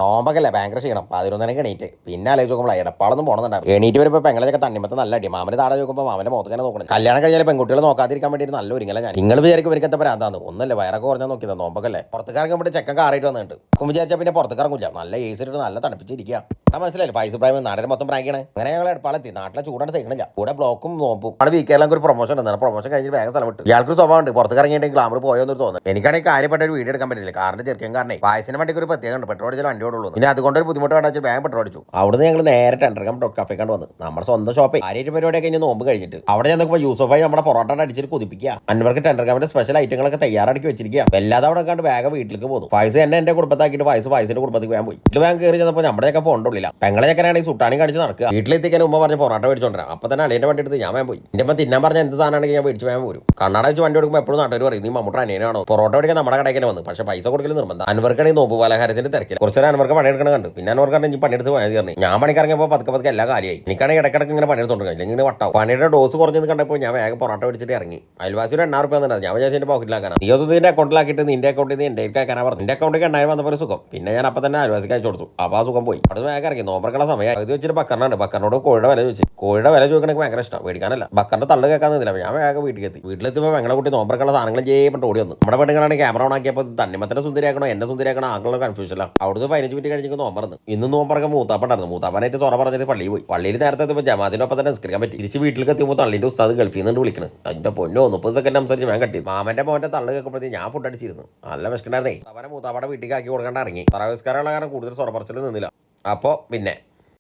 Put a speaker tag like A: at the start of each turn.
A: നോമ്പൊക്കെ ഭയങ്കര ക്ഷീണം 11 എണീറ്റ് പിന്നെ ആലോചിച്ച് നോക്കുമ്പോൾ എടപ്പാളൊന്നും പോകണമെന്നുണ്ടാവും. എണീറ്റ് വരുമ്പോൾ പെങ്ങളൊക്കെ തണ്ണിമത്ത് നല്ല അടി മാമന് താഴെ നോക്കുമ്പോൾ മാമന്റെ മുഖത്തേനെ നോക്കണം. കല്യാണം കഴിഞ്ഞാൽ പെൺകുട്ടികൾ നോക്കാതിരിക്കാൻ വേണ്ടി നല്ല ഒരുങ്ങല ഞാൻ. നിങ്ങൾ വിചാരിക്കും ഇവർക്ക് എന്താ ഭ്രാന്താന്ന്. ഒന്നല്ലേ വയറൊക്കെ കുറഞ്ഞാൽ നോക്കിയത് നോമ്പൊക്കെ പുറത്തുകാർക്ക് ചെക്കൻ കാറിയിട്ട് വന്നിട്ട് വിചാരിച്ചാൽ പിന്നെ പുറത്തുകാർക്കില്ല നല്ല ഏസി ഇട്ട് നല്ല തണുപ്പിച്ചിരിക്കുക. മനസ്സിലായില്ല പൈസ പ്രായം നാടിനെ മൊത്തം പ്രാങ്കിയാണ്. അങ്ങനെ ഞങ്ങൾ എടപ്പാളെത്തി. നാട്ടിലെ ചൂടാണ് സഹിക്കണില്ല. കൂടെ ബ്ലോക്കും നോമ്പും അവിടെ വീക്കേരളം ഒരു പ്രൊമോഷൻ ഉണ്ടായിരുന്നു. പ്രൊമോഷൻ കഴിഞ്ഞ് വേഗം സ്ഥലം വിട്ടു. ഇയാൾക്ക് സ്വഭാവമുണ്ട് പുറത്തുകറങ്ങിയിട്ട് ഗ്ലാമർ പോയോന്ന് തോന്നുന്നു. എനിക്കാണെങ്കിൽ കാര്യപ്പെട്ട ഒരു വീഡിയോ എടുക്കാൻ പറ്റില്ല. കാറിന്റെ ചെറുക്കൻ കാരണേ വയസ്സിന് വണ്ടിക്ക് ഒരു പ്രത്യേകം ഉണ്ട്. പെട്രോൾ അടിച്ചാൽ വണ്ടി ഓടുള്ളൂ. പിന്നെ അതുകൊണ്ടൊരു ബുദ്ധിമുട്ട് വേണ്ട വേഗം പെട്രോൾ അടിച്ചു. അവിടുന്ന് ഞങ്ങൾ നേരെ ടെൻഡർകം കഫേ കണ്ട് വന്ന് നമ്മുടെ സ്വന്തം ഷോപ്പേ ആര്യ പരിപാടിയൊക്കെ കഴിഞ്ഞ് നോമ്പ് കഴിഞ്ഞിട്ട് അവിടെ ചെന്നപ്പോൾ യൂസഫായി നമ്മുടെ പൊറോട്ട അടിച്ചിട്ട് കുതിപ്പിക്കുക. അൻവർക്ക് ടെൻഡർകമിന്റെ സ്പെഷ്യൽ ഐറ്റങ്ങളൊക്കെ തയ്യാറാക്കി വെച്ചിരിക്കുക. എല്ലാതെ അവിടെ കണ്ട് വേഗം വീട്ടിലേക്ക് പോകുന്നു. പൈസ എന്റെ കുടുംബത്താക്കിയിട്ട് പൈസന്റെ കുടുംബത്തേക്ക് വേഗം പോയി. വീട്ടിൽ വേഗം കയറി ചെന്നപ്പോൾ നമ്മുടെയൊക്കെ ഫോണില്ല. പെങ്ങളെയൊക്കെയാണെങ്കിൽ സുട്ടാണി കാണിച്ച് നടക്കുക. വീട്ടിലെത്തിക്കാൻ ഉമ്മ പറഞ്ഞ് പൊറോട്ട മേടിച്ചോണ്ടാ. അപ്പൊ തന്നെ അളിയന്റെ വണ്ടി എടുത്ത് ഞാൻ വേഗം പോയി. എന്റെ അമ്മ തിന്നാൻ പറഞ്ഞ എന്ത് സാധനമാണെങ്കിൽ ഞാൻ മേടിച്ച് വേഗം പോരും. കണ്ണട വെച്ച് വണ്ടി എടുക്കുമ്പോൾ എപ്പോഴും നാട്ടുകാർ പറയും നീ മമ്മൂട്ട അനിയനാണോ. പൊറോട്ട മേടിക്കാൻ നമ്മുടെ കടയ്ക്ക് വന്നു. പക്ഷേ പൈസ കൊടുക്കൽ നിർബന്ധം. അൻവർക്കാണെങ്കിൽ നോമ്പ് പലഹാരത്തിന്റെ തിരക്കില്ല. കുറച്ചു അൻവർക്ക് പണിയെടുക്കണം കണ്ടു. പിന്നെ അൻവർക്ക് ഇനി പണിയെടുത്ത് പോയത് പറഞ്ഞു. ഞാൻ പണിക്കിറങ്ങിയപ്പോൾ പതുക്കെ എല്ലാ കാര്യമായി. എനിക്കാണെങ്കിൽ ഇടയ്ക്കിടയ്ക്ക് ഇങ്ങനെ പണിയെടുത്തോണ്ടിരിക്കും. ഇങ്ങനെ വട്ടാവും. പണിയുടെ ഡോസ് കുറഞ്ഞത് കണ്ടപ്പോൾ ഞാൻ വേഗം പൊറോട്ട മേടിച്ചിട്ട് ഇറങ്ങി. അയൽവാസി ഒരു 8,000 രൂപ തന്നിട്ട് ഞാൻ വിചാരിച്ചു എന്റെ പോക്കറ്റിലാക്കാനാണ്. നീ അത് നിന്റെ അക്കൗണ്ടിലാക്കിയിട്ട് നിന്റെ അക്കൗണ്ടിൽ നിന്ന് എന്റെ അയക്കാനാ പറഞ്ഞു. എന്റെ അക്കൗണ്ടിൽ 8,000 വന്നപ്പോൾ സുഖം. പിന്നെ ഞാൻ അപ്പം തന്നെ അയൽവാസിക്ക് അയച്ചു കൊടുത്തു. അപ്പോൾ ആ സുഖം പോയി. അവിടെ വേഗം ഇറങ്ങി നോമ്പറക്കുള്ള സമയം അത് വെച്ചിട്ട് ബക്കറിനാണ്. ബക്കറിനോട് കോഴിയുടെ വില ചോദിച്ചു. കോഴിയുടെ വില ചോദിക്കണമെങ്കിൽ ഭയങ്കര ഇഷ്ടം. മേടിക്കാനല്ല ബക്കറിന്റെ തള്ളു കേൾക്കാന്നില്ല. ഞാൻ വേഗം വീട്ടിലെത്തി. വീട്ടിലെത്തിയപ്പോൾ പെങ്ങളെ കുട്ടി നോമ്പറക്കുള്ള സാധനങ്ങൾ ചെയ്യപ്പെട്ട് ഓടി വന്നു. നമ്മുടെ പെണ്ണുങ്ങളാണ് ക്യാമറ ഓൺ ആക്കിയപ്പോൾ തണ്ണിമത്തന്നെ സുന്ദരിയാക്കണോ എന്നെ സുന്ദരിയാക്കണോ ആളുള്ള കൺഫ്യൂഷനില്ല. അവിടുന്ന് 15 മിനിറ്റ് കഴിഞ്ഞ് നോമ്പറന്ന്. ഇന്ന് നോമ്പറക്കാൻ മൂത്താപ്പണ്ടായിരുന്നു. മൂത്താപ്പനായിട്ട് തുറ പറഞ്ഞത് പള്ളിയിൽ പോയി. പള്ളിയിൽ നേരത്തെ എത്തുമ്പോൾ ജമാത്തിനൊപ്പം തന്നെ നിസ്കരിക്കാൻ പറ്റി. തിരിച്ച് വീട്ടിലേക്ക് എത്തിയപ്പോൾ തള്ളിന്റെ ഉസ്താദ് ഗൾഫിൽ നിന്ന് വിളിക്കുന്നത്. അതിന്റെ പൊന്നോ 30 സെക്കൻഡ് അനുസരിച്ച് ഞാൻ കട്ടി. മാമന്റെ മോന്റെ തള്ളു കേൾക്കുമ്പോഴത്തേക്ക് ഞാൻ ഫുഡ് അടിച്ചിരുന്നു. നല്ല വിശക്കണ്ടായിരുന്നേ. അവനെ മൂത്താപ്പടെ വീട്ടിലേക്ക് ആക്കി കൊടുക്കാണ്ട് ഇറങ്ങി. തറവിസ്കാരമുള്ള കാരണം കൂടുതൽ സ്വറപ്പറച്ചിൽ നിന്നില്ല. അപ്പോൾ പിന്നെ